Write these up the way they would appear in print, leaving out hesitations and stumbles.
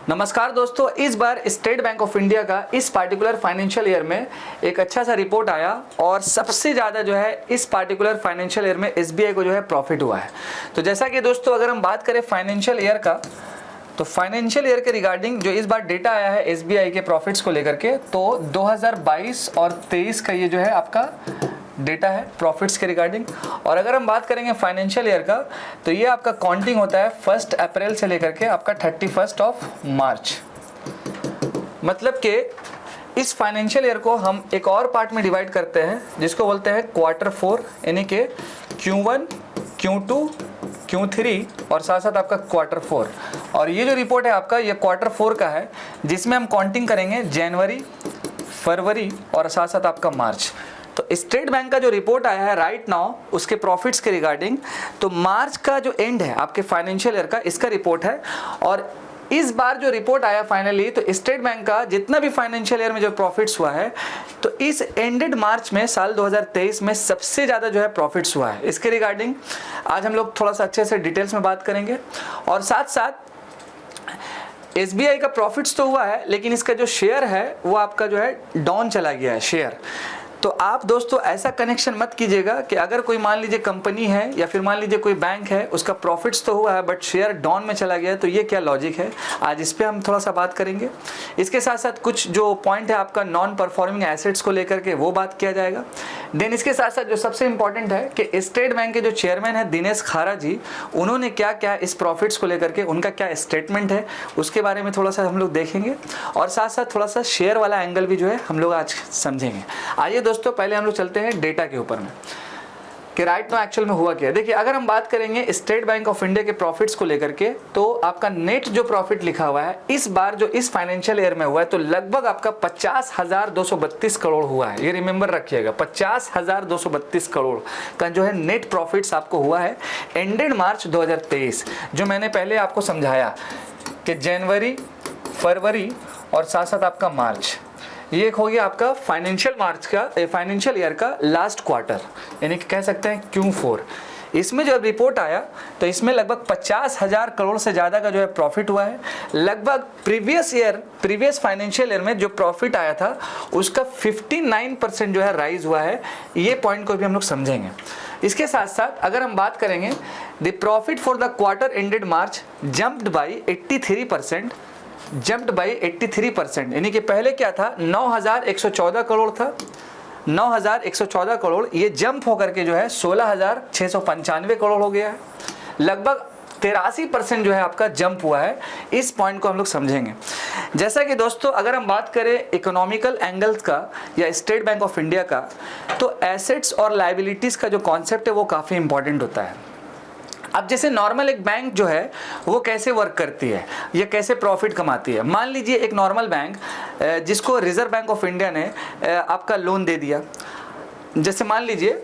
नमस्कार दोस्तों, इस बार स्टेट बैंक ऑफ इंडिया का इस पार्टिकुलर फाइनेंशियल ईयर में एक अच्छा सा रिपोर्ट आया और सबसे ज़्यादा जो है इस पार्टिकुलर फाइनेंशियल ईयर में एसबीआई को जो है प्रॉफिट हुआ है। तो जैसा कि दोस्तों अगर हम बात करें फाइनेंशियल ईयर का, तो फाइनेंशियल ईयर के रिगार्डिंग जो इस बार डेटा आया है एसबीआई के प्रॉफिट्स को लेकर के, तो 2022 और 23 का ये जो है आपका डेटा है प्रॉफिट्स के रिगार्डिंग। और अगर हम बात करेंगे फाइनेंशियल ईयर का, तो ये आपका काउंटिंग होता है 1 अप्रैल से लेकर के आपका 31 मार्च। मतलब कि इस फाइनेंशियल ईयर को हम एक और पार्ट में डिवाइड करते हैं जिसको बोलते हैं क्वार्टर 4, यानी कि Q1, Q2, Q3 और साथ साथ आपका क्वार्टर 4। और ये जो रिपोर्ट है आपका ये क्वार्टर 4 का है, जिसमें हम काउंटिंग करेंगे जनवरी, फरवरी और साथ साथ आपका मार्च। तो स्टेट बैंक का जो रिपोर्ट आया है राइट नाउ उसके प्रॉफिट्स के रिगार्डिंग, तो मार्च का जो एंड है आपके फाइनेंशियल ईयर का, इसका रिपोर्ट है। और इस बार जो रिपोर्ट आया फाइनली, तो स्टेट बैंक का जितना भी फाइनेंशियल ईयर में जो प्रॉफिट्स हुआ है, तो इस एंडेड मार्च में साल 2023 में सबसे ज़्यादा जो है प्रॉफिट्स हुआ है। इसके रिगार्डिंग आज हम लोग थोड़ा सा अच्छे से डिटेल्स में बात करेंगे। और साथ साथ एसबीआई का प्रॉफिट्स तो हुआ है, लेकिन इसका जो शेयर है वो आपका जो है डाउन चला गया है शेयर। तो आप दोस्तों ऐसा कनेक्शन मत कीजिएगा कि अगर कोई मान लीजिए कंपनी है या फिर मान लीजिए कोई बैंक है, उसका प्रॉफिट्स तो हुआ है बट शेयर डाउन में चला गया है, तो ये क्या लॉजिक है, आज इस पे हम थोड़ा सा बात करेंगे। इसके साथ साथ कुछ जो पॉइंट है आपका नॉन परफॉर्मिंग एसेट्स को लेकर के वो बात किया जाएगा। देन इसके साथ साथ जो सबसे इंपॉर्टेंट है कि स्टेट बैंक के जो चेयरमैन है दिनेश खारा जी, उन्होंने क्या क्या इस प्रॉफिट्स को लेकर के उनका क्या स्टेटमेंट है उसके बारे में थोड़ा सा हम लोग देखेंगे। और साथ साथ थोड़ा सा शेयर वाला एंगल भी जो है हम लोग आज समझेंगे। आइए दोस्तों पहले हम लोग चलते हैं डेटा के ऊपर में कि राइट नाउ एक्चुअल में हुआ क्या। देखिए अगर हम बात करेंगे स्टेट बैंक ऑफ इंडिया के प्रॉफिट्स को लेकर के, तो आपका नेट जो प्रॉफिट लिखा हुआ है इस बार जो इस फाइनेंशियल ईयर में हुआ है, तो लगभग आपका 50,232 करोड़ हुआ है। ये रिमेंबर रखिएगा, 50,232 करोड़ का जो है नेट प्रॉफिट्स आपको हुआ है एंडेड मार्च 2023। जो मैंने पहले आपको समझाया कि जनवरी, फरवरी और साथ साथ आपका मार्च, ये एक हो गया आपका फाइनेंशियल ईयर का लास्ट क्वार्टर, यानी कि कह सकते हैं Q4। इसमें जब रिपोर्ट आया तो इसमें लगभग 50,000 करोड़ से ज़्यादा का जो है प्रॉफिट हुआ है। लगभग प्रीवियस फाइनेंशियल ईयर में जो प्रॉफिट आया था उसका 59% जो है राइज हुआ है। ये पॉइंट को भी हम लोग समझेंगे। इसके साथ साथ अगर हम बात करेंगे, the profit for the quarter ended March jumped by 83%, यानी कि पहले क्या था 9,114 करोड़ था, 9,114 करोड़ ये जंप होकर के जो है 16,695 करोड़ हो गया है। लगभग 83% जो है आपका जंप हुआ है। इस पॉइंट को हम लोग समझेंगे। जैसा कि दोस्तों अगर हम बात करें इकोनॉमिकल एंगल्स का या स्टेट बैंक ऑफ इंडिया का, तो एसेट्स और लायबिलिटीज़ का जो कॉन्सेप्ट है वो काफ़ी इंपॉर्टेंट होता है। अब जैसे नॉर्मल एक बैंक जो है वो कैसे वर्क करती है या कैसे प्रॉफिट कमाती है। मान लीजिए एक नॉर्मल बैंक जिसको रिजर्व बैंक ऑफ इंडिया ने आपका लोन दे दिया, जैसे मान लीजिए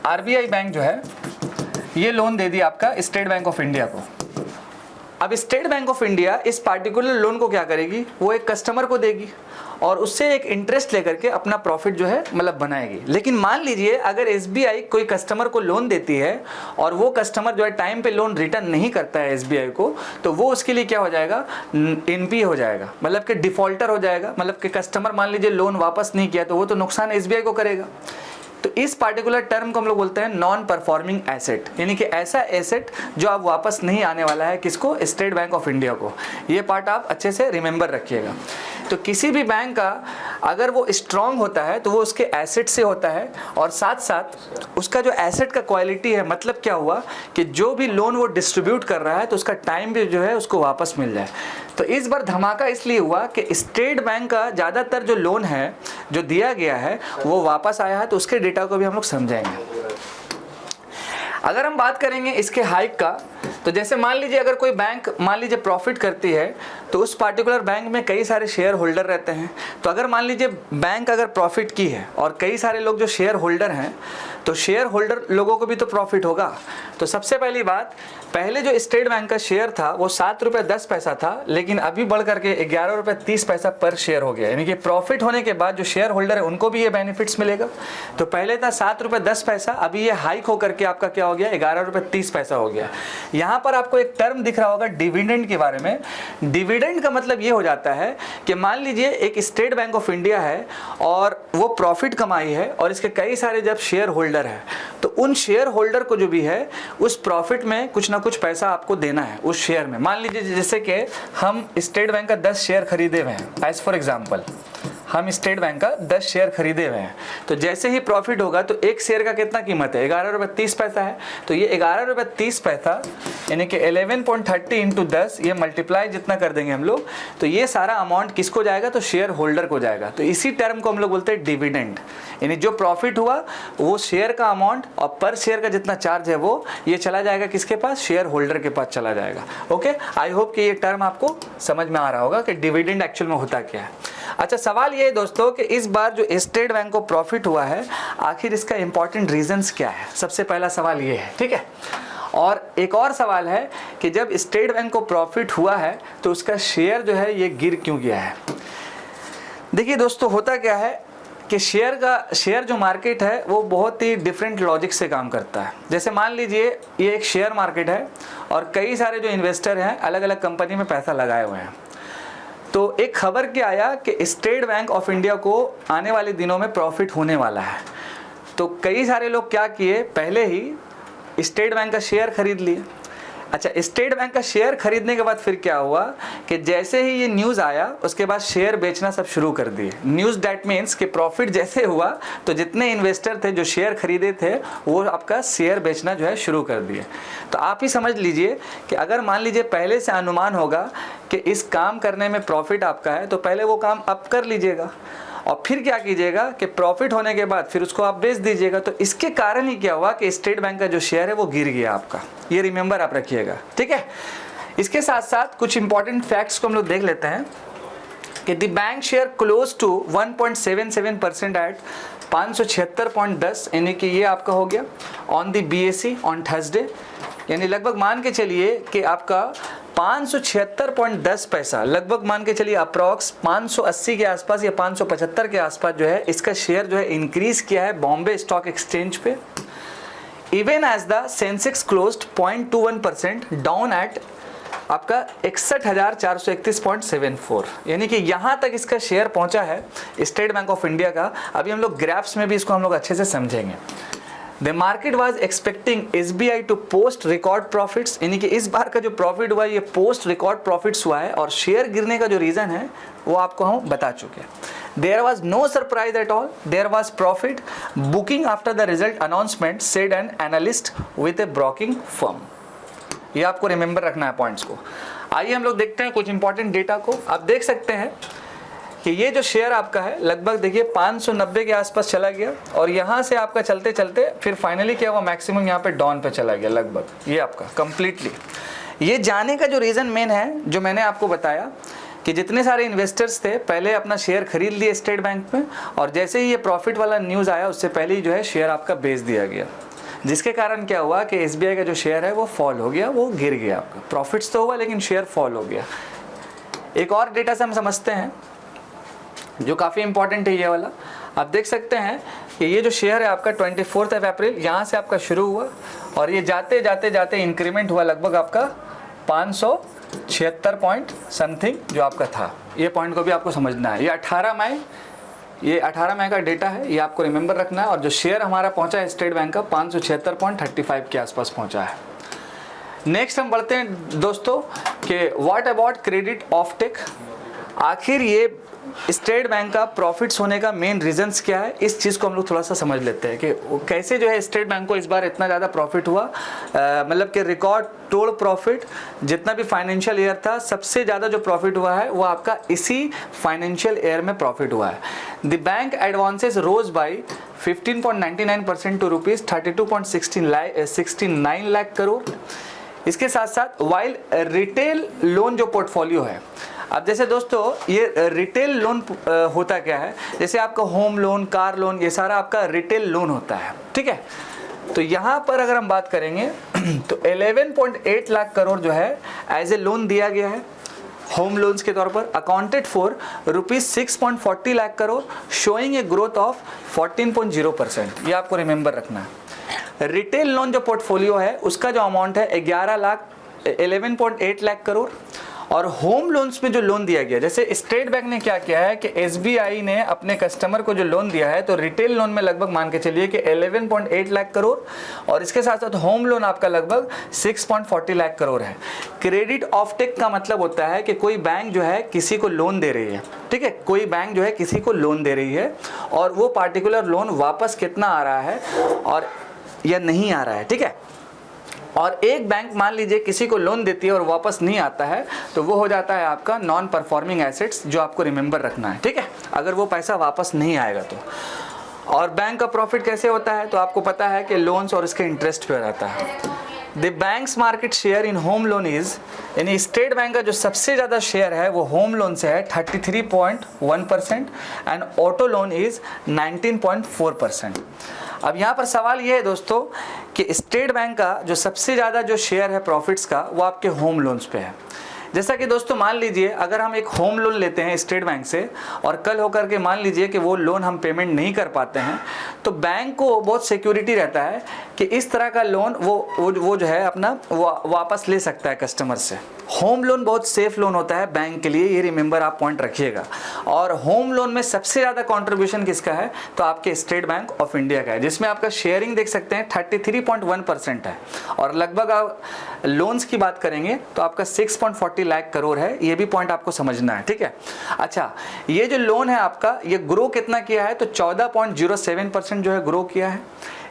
आरबीआई बैंक जो है ये लोन दे दिया आपका स्टेट बैंक ऑफ इंडिया को। अब स्टेट बैंक ऑफ इंडिया इस पार्टिकुलर लोन को क्या करेगी, वो एक कस्टमर को देगी और उससे एक इंटरेस्ट लेकर के अपना प्रॉफिट जो है मतलब बनाएगी। लेकिन मान लीजिए अगर एसबीआई कोई कस्टमर को लोन देती है और वो कस्टमर जो है टाइम पे लोन रिटर्न नहीं करता है एसबीआई को, तो वो उसके लिए क्या हो जाएगा, एनपीए हो जाएगा, मतलब कि डिफॉल्टर हो जाएगा। मतलब कि कस्टमर मान लीजिए लोन वापस नहीं किया तो वो तो नुकसान एसबीआई को करेगा। तो इस पार्टिकुलर टर्म को हम लोग बोलते हैं नॉन परफॉर्मिंग एसेट, यानी कि ऐसा एसेट जो अब वापस नहीं आने वाला है किसको, स्टेट बैंक ऑफ इंडिया को। ये पार्ट आप अच्छे से रिमेंबर रखिएगा। तो किसी भी बैंक का अगर वो स्ट्रांग होता है तो वो उसके एसेट से होता है, और साथ साथ उसका जो एसेट का क्वालिटी है, मतलब क्या हुआ कि जो भी लोन वो डिस्ट्रीब्यूट कर रहा है तो उसका टाइम भी जो है उसको वापस मिल जाए। तो इस बार धमाका इसलिए हुआ कि स्टेट बैंक का ज़्यादातर जो लोन है जो दिया गया है वो वापस आया है, तो उसके डेटा को भी हम लोग समझेंगे। अगर हम बात करेंगे इसके हाइक का, तो जैसे मान लीजिए अगर कोई बैंक मान लीजिए प्रॉफिट करती है तो उस पार्टिकुलर बैंक में कई सारे शेयर होल्डर रहते हैं। तो अगर मान लीजिए बैंक अगर प्रॉफिट की है और कई सारे लोग जो शेयर होल्डर हैं, तो शेयर होल्डर लोगों को भी तो प्रॉफिट होगा। तो सबसे पहली बात, पहले जो स्टेट बैंक का शेयर था वो 7 रुपये 10 पैसा था, लेकिन अभी बढ़ करके 11 रुपये 30 पैसा पर शेयर हो गया। यानी कि प्रॉफिट होने के बाद जो शेयर होल्डर है उनको भी ये बेनिफिट्स मिलेगा। तो पहले था 7 रुपये 10 पैसा, अभी ये हाइक होकर के आपका क्या हो गया, 11 रुपये 30 पैसा हो गया। यहाँ यहाँ पर आपको एक टर्म दिख रहा होगा डिविडेंड के बारे में। डिविडेंड का मतलब ये हो जाता है कि मान लीजिए एक स्टेट बैंक ऑफ इंडिया है और वो प्रॉफिट कमाई है और इसके कई सारे जब शेयर होल्डर है तो उन शेयर होल्डर को जो भी है उस प्रॉफिट में कुछ ना कुछ पैसा आपको देना है उस शेयर में। मान लीजिए जैसे कि हम स्टेट बैंक का 10 शेयर खरीदे हुए हैं, एज फॉर एग्जाम्पल हम स्टेट बैंक का 10 शेयर खरीदे हुए हैं, तो जैसे ही प्रॉफिट होगा तो एक शेयर का कितना कीमत है, 11 रुपये 30 पैसा है। तो ये 11 रुपये 30 पैसा यानी कि 11.30 इंटू 10, ये मल्टीप्लाई जितना कर देंगे हम लोग, तो ये सारा अमाउंट किसको जाएगा, तो शेयर होल्डर को जाएगा। तो इसी टर्म को हम लोग बोलते हैं डिविडेंड, यानी जो प्रॉफिट हुआ वो शेयर का अमाउंट और पर शेयर का जितना चार्ज है वो ये चला जाएगा किसके पास, शेयर होल्डर के पास चला जाएगा। ओके, आई होप कि ये टर्म आपको समझ में आ रहा होगा कि डिविडेंड एक्चुअल में होता क्या है। अच्छा, सवाल ये है दोस्तों कि इस बार जो स्टेट बैंक को प्रॉफिट हुआ है आखिर इसका इंपॉर्टेंट रीजंस क्या है, सबसे पहला सवाल ये है, ठीक है। और एक और सवाल है कि जब स्टेट बैंक को प्रॉफिट हुआ है तो उसका शेयर जो है ये गिर क्यों गया है। देखिए दोस्तों, होता क्या है कि शेयर जो मार्केट है वो बहुत ही डिफरेंट लॉजिक से काम करता है। जैसे मान लीजिए ये एक शेयर मार्केट है और कई सारे जो इन्वेस्टर हैं अलग अलग कंपनी में पैसा लगाए हुए हैं। तो एक खबर क्या आया कि स्टेट बैंक ऑफ इंडिया को आने वाले दिनों में प्रॉफिट होने वाला है। तो कई सारे लोग क्या किए, पहले ही स्टेट बैंक का शेयर खरीद लिए। अच्छा, स्टेट बैंक का शेयर खरीदने के बाद फिर क्या हुआ कि जैसे ही ये न्यूज़ आया उसके बाद शेयर बेचना सब शुरू कर दिए। न्यूज़ डैट मीन्स कि प्रॉफिट जैसे हुआ तो जितने इन्वेस्टर थे जो शेयर खरीदे थे वो आपका शेयर बेचना जो है शुरू कर दिए। तो आप ही समझ लीजिए कि अगर मान लीजिए पहले से अनुमान होगा कि इस काम करने में प्रॉफिट आपका है तो पहले वो काम आप कर लीजिएगा और फिर क्या कीजिएगा कि प्रॉफिट होने के बाद फिर उसको आप बेच दीजिएगा। तो इसके कारण ही क्या हुआ कि स्टेट बैंक का जो शेयर है वो गिर गया आपका, ये रिमेंबर आप रखिएगा, ठीक है। इसके साथ साथ कुछ इंपॉर्टेंट फैक्ट्स को हम लोग देख लेते हैं कि the bank share close to 1.77% at 576.10, यानी कि ये आपका हो गया on the BSE on Thursday, यानी लगभग मान के चलिए कि आपका 576.10 पैसा, लगभग मान के चलिए अप्रॉक्स 580 के आसपास या 575 के आसपास जो है इसका शेयर जो है इंक्रीज किया है बॉम्बे स्टॉक एक्सचेंज पे। Even as the Sensex closed 0.21% down at आपका 61,431.74, यानी कि यहाँ तक इसका शेयर पहुँचा है स्टेट बैंक ऑफ इंडिया का। अभी हम लोग ग्राफ्स में भी इसको हम लोग अच्छे से समझेंगे। The market was expecting SBI to post record profits, यानी कि इस बार का जो प्रॉफिट हुआ ये पोस्ट रिकॉर्ड प्रॉफिट्स हुआ है और शेयर गिरने का जो रीज़न है वो आपको हम बता चुके हैं। There was no surprise at all. There was profit booking after the result announcement, said an analyst with a broking firm. ये आपको रिमेंबर रखना है पॉइंट्स को। आइए हम लोग देखते हैं कुछ इंपॉर्टेंट डेटा को। आप देख सकते हैं कि ये जो शेयर आपका है लगभग देखिए 590 के आसपास चला गया और यहाँ से आपका चलते चलते फिर फाइनली क्या हुआ, मैक्सिमम यहाँ पे डाउन पे चला गया लगभग, ये आपका कंप्लीटली। ये जाने का जो रीज़न मेन है जो मैंने आपको बताया कि जितने सारे इन्वेस्टर्स थे पहले अपना शेयर खरीद लिए स्टेट बैंक में और जैसे ही ये प्रॉफिट वाला न्यूज़ आया उससे पहले ही जो है शेयर आपका बेच दिया गया, जिसके कारण क्या हुआ कि SBI का जो शेयर है वो फॉल हो गया, वो गिर गया आपका। प्रॉफिट्स तो हुआ लेकिन शेयर फॉल हो गया। एक और डेटा से हम समझते हैं जो काफ़ी इंपॉर्टेंट है ये वाला। आप देख सकते हैं कि ये जो शेयर है आपका 24 अप्रैल यहाँ से आपका शुरू हुआ और ये जाते जाते जाते इंक्रीमेंट हुआ लगभग आपका 576 पॉइंट समथिंग जो आपका था। ये पॉइंट को भी आपको समझना है। ये 18 मई का डेटा है, ये आपको रिमेंबर रखना है। और जो शेयर हमारा पहुंचा है स्टेट बैंक का 576.35 के आसपास पहुंचा है। नेक्स्ट हम बढ़ते हैं दोस्तों कि what about credit offtake. आखिर ये स्टेट बैंक का प्रॉफिट्स होने का मेन रीजंस क्या है, इस चीज़ को हम लोग थोड़ा सा समझ लेते हैं कि कैसे जो है स्टेट बैंक को इस बार इतना ज़्यादा प्रॉफिट हुआ। मतलब कि रिकॉर्ड तोड़ प्रॉफिट, जितना भी फाइनेंशियल ईयर था सबसे ज़्यादा जो प्रॉफिट हुआ है वो आपका इसी फाइनेंशियल ईयर में प्रॉफिट हुआ है। The bank advances rose by 15.99% to ₹32.69 lakh crore. इसके साथ साथ वाइल रिटेल लोन जो पोर्टफोलियो है, अब जैसे दोस्तों ये रिटेल लोन होता क्या है, जैसे आपका होम लोन, कार लोन, ये सारा आपका रिटेल लोन होता है, ठीक है। तो यहाँ पर अगर हम बात करेंगे तो 11.8 लाख करोड़ जो है एज ए लोन दिया गया है होम लोन्स के तौर पर, accounted for ₹6.40 lakh crore, showing a growth of 14.0%। ये आपको रिमेंबर रखना है। रिटेल लोन जो पोर्टफोलियो है उसका जो अमाउंट है 11 लाख 11.8 लाख करोड़। और होम लोन्स पे जो लोन दिया गया, जैसे स्टेट बैंक ने क्या किया है कि एसबीआई ने अपने कस्टमर को जो लोन दिया है तो रिटेल लोन में लगभग मान के चलिए कि 11.8 लाख करोड़, और इसके साथ साथ होम लोन आपका लगभग 6.40 लाख करोड़ है। क्रेडिट ऑफ टेक का मतलब होता है कि कोई बैंक जो है किसी को लोन दे रही है, ठीक है, कोई बैंक जो है किसी को लोन दे रही है और वो पार्टिकुलर लोन वापस कितना आ रहा है और या नहीं आ रहा है, ठीक है। और एक बैंक मान लीजिए किसी को लोन देती है और वापस नहीं आता है तो वो हो जाता है आपका नॉन परफॉर्मिंग एसेट्स, जो आपको रिमेंबर रखना है, ठीक है, अगर वो पैसा वापस नहीं आएगा तो। और बैंक का प्रॉफिट कैसे होता है तो आपको पता है कि लोन्स और इसके इंटरेस्ट पे रहता है। The banks market share in home loan is, यानी स्टेट बैंक का जो सबसे ज़्यादा शेयर है वो होम लोन से है 33.1% एंड ऑटो लोन इज 19.4%। अब यहाँ पर सवाल ये है दोस्तों कि स्टेट बैंक का जो सबसे ज़्यादा जो शेयर है प्रॉफिट्स का वो आपके होम लोन्स पे है। जैसा कि दोस्तों मान लीजिए अगर हम एक होम लोन लेते हैं स्टेट बैंक से और कल होकर के मान लीजिए कि वो लोन हम पेमेंट नहीं कर पाते हैं तो बैंक को बहुत सिक्योरिटी रहता है कि इस तरह का लोन वो जो है अपना वापस ले सकता है कस्टमर से। होम लोन बहुत सेफ लोन होता है बैंक के लिए, ये रिमेंबर आप पॉइंट रखिएगा। और होम लोन में सबसे ज़्यादा कंट्रीब्यूशन किसका है तो आपके स्टेट बैंक ऑफ इंडिया का है, जिसमें आपका शेयरिंग देख सकते हैं 33.1% है। और लगभग आप लोन्स की बात करेंगे तो आपका 6.40 लाख करोड़ है, ये भी पॉइंट आपको समझना है, ठीक है। अच्छा, ये जो लोन है आपका ये ग्रो कितना किया है तो 14.07% जो है ग्रो किया है।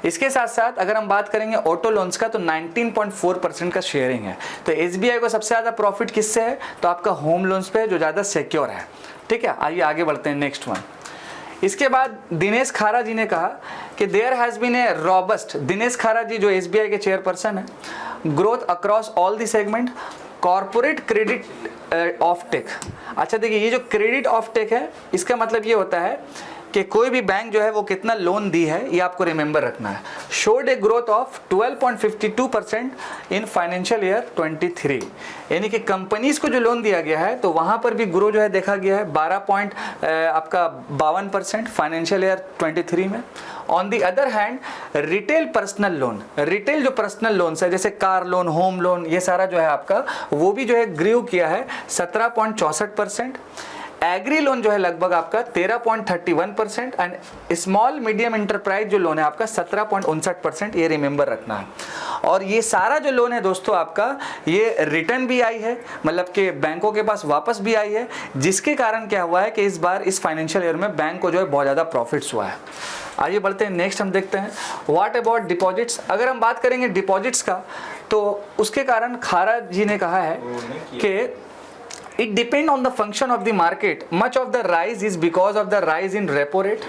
इसके साथ साथ अगर हम बात करेंगे ऑटो लोन्स का तो 19.4% का शेयरिंग है। तो एसबीआई को सबसे ज़्यादा प्रॉफिट किससे है तो आपका होम लोन्स पे जो ज़्यादा सिक्योर है, ठीक है। आइए आगे बढ़ते हैं नेक्स्ट वन। इसके बाद दिनेश खारा जी ने कहा कि there has been a robust, Dinesh Khara ji जो एसबीआई के चेयरपर्सन है, growth across all the segment, corporate credit offtake. अच्छा देखिए, ये जो क्रेडिट ऑफ टेक है इसका मतलब ये होता है कि कोई भी बैंक जो है वो कितना लोन दी है ये आपको रिमेंबर रखना है। Showed a growth of 12.52% in financial year 23, यानी कि कंपनीज को जो लोन दिया गया है तो वहाँ पर भी ग्रो जो है देखा गया है 12.52% फाइनेंशियल ईयर 23 में। On the other hand retail personal loan, retail जो पर्सनल लोन्स है जैसे कार लोन, होम लोन, ये सारा जो है आपका वो भी जो है ग्रो किया है 17.64%। एग्री लोन जो है लगभग आपका 13.31% एंड स्मॉल मीडियम इंटरप्राइज जो लोन है आपका 17.59%, ये रिमेंबर रखना है। और ये सारा जो लोन है दोस्तों आपका ये रिटर्न भी आई है, मतलब कि बैंकों के पास वापस भी आई है, जिसके कारण क्या हुआ है कि इस बार इस फाइनेंशियल ईयर में बैंक को जो है बहुत ज़्यादा प्रॉफिट्स हुआ है। आइए बढ़ते हैं नेक्स्ट, हम देखते हैं व्हाट अबाउट डिपॉजिट्स। अगर हम बात करेंगे डिपॉजिट्स का तो उसके कारण खारा जी ने कहा है कि it depend on the function of the market, much of the rise is because of the rise in repo rate।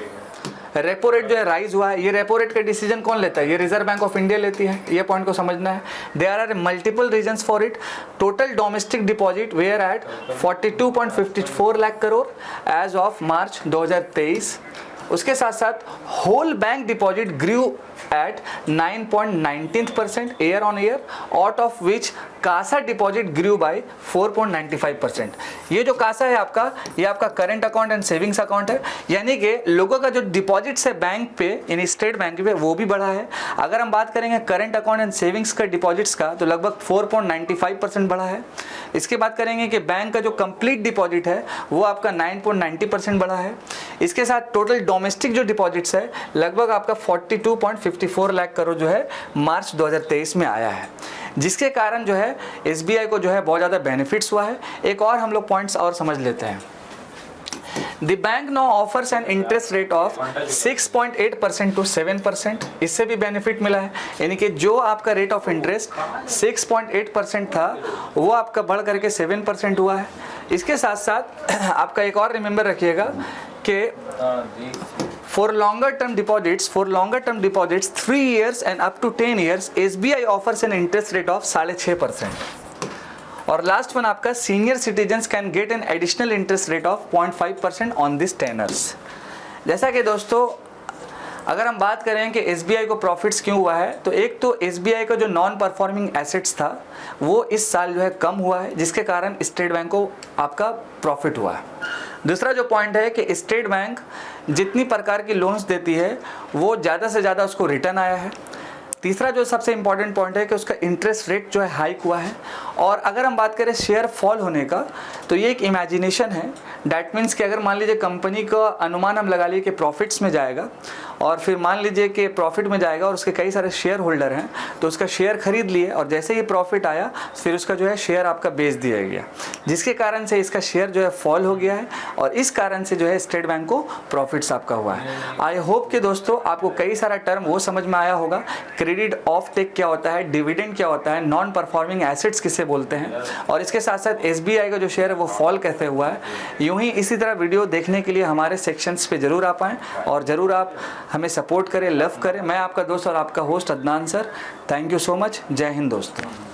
Repo rate जो है राइज हुआ है, ये रेपो रेट का डिसीजन कौन लेता है, ये रिजर्व बैंक ऑफ इंडिया लेती है, ये पॉइंट को समझना है। There are multiple reasons for it. Total domestic deposit where eight 42.54 lakh crore as of March 2023। उसके साथ साथ whole bank deposit Guru eight 9.19% year on year, out of which Kasa deposit grew by 4.95%। ये जो कासा है आपका, ये आपका current account and savings account है, यानी कि लोगों का जो डिपॉजिट्स है बैंक पे यानी स्टेट बैंक पे वो भी बढ़ा है। अगर हम बात करेंगे करंट अकाउंट एंड सेविंग्स का डिपॉजिट्स का तो लगभग 4.95% बढ़ा है। इसके बाद करेंगे कि बैंक का जो कंप्लीट डिपॉजिट है वो आपका 9.90% बढ़ा है। इसके साथ टोटल डोमेस्टिक जो डिपॉजिट्स है लगभग आपका 42.54 लाख करोड़ जो है मार्च 2023 में आया है, जिसके कारण जो है एसबीआई को जो है बहुत ज़्यादा बेनिफिट्स हुआ है। एक और हम लोग पॉइंट्स और समझ लेते हैं। The bank now offers an interest rate of 6.8% to 7%। इससे भी बेनिफिट मिला है, यानी कि जो आपका रेट ऑफ इंटरेस्ट 6.8% था वो आपका बढ़ करके 7% हुआ है। इसके साथ साथ आपका एक और रिमेंबर रखिएगा कि for longer term deposits 3 years and up to 10 years SBI offers an interest rate of 6.5%। और लास्ट वन आपका senior citizens can get an additional interest rate of 0.5% on this tenures. जैसा कि दोस्तों अगर हम बात करें कि एसबीआई को प्रॉफिट्स क्यों हुआ है तो एक तो एसबीआई का जो नॉन परफॉर्मिंग एसेट्स था वो इस साल जो है कम हुआ है, जिसके कारण स्टेट बैंक को आपका प्रॉफिट हुआ है। दूसरा जो पॉइंट है कि स्टेट बैंक जितनी प्रकार की लोन्स देती है वो ज़्यादा से ज़्यादा उसको रिटर्न आया है। तीसरा जो सबसे इंपॉर्टेंट पॉइंट है कि उसका इंटरेस्ट रेट जो है हाइक हुआ है। और अगर हम बात करें शेयर फॉल होने का, तो ये एक इमेजिनेशन है। डैट मीन्स कि अगर मान लीजिए कंपनी का अनुमान हम लगा लिए कि प्रॉफिट्स में जाएगा, और फिर मान लीजिए कि प्रॉफिट में जाएगा और उसके कई सारे शेयर होल्डर हैं, तो उसका शेयर खरीद लिए और जैसे ही प्रॉफिट आया फिर उसका जो है शेयर आपका बेच दिया गया, जिसके कारण से इसका शेयर जो है फॉल हो गया है और इस कारण से जो है स्टेट बैंक को प्रॉफिट्स आपका हुआ है। आई होप कि दोस्तों आपको कई सारा टर्म वो समझ में आया होगा। क्रेडिट ऑफ टेक क्या होता है, डिविडेंड क्या होता है, नॉन परफॉर्मिंग एसेट्स किसे बोलते हैं, और इसके साथ साथ SBI का जो शेयर है वो फॉल कैसे हुआ है। यूं ही इसी तरह वीडियो देखने के लिए हमारे सेक्शंस पे जरूर आ पाएँ और ज़रूर आप हमें सपोर्ट करें, लव करें। मैं आपका दोस्त और आपका host Adnan sir. Thank you so much. जय हिंद दोस्तों।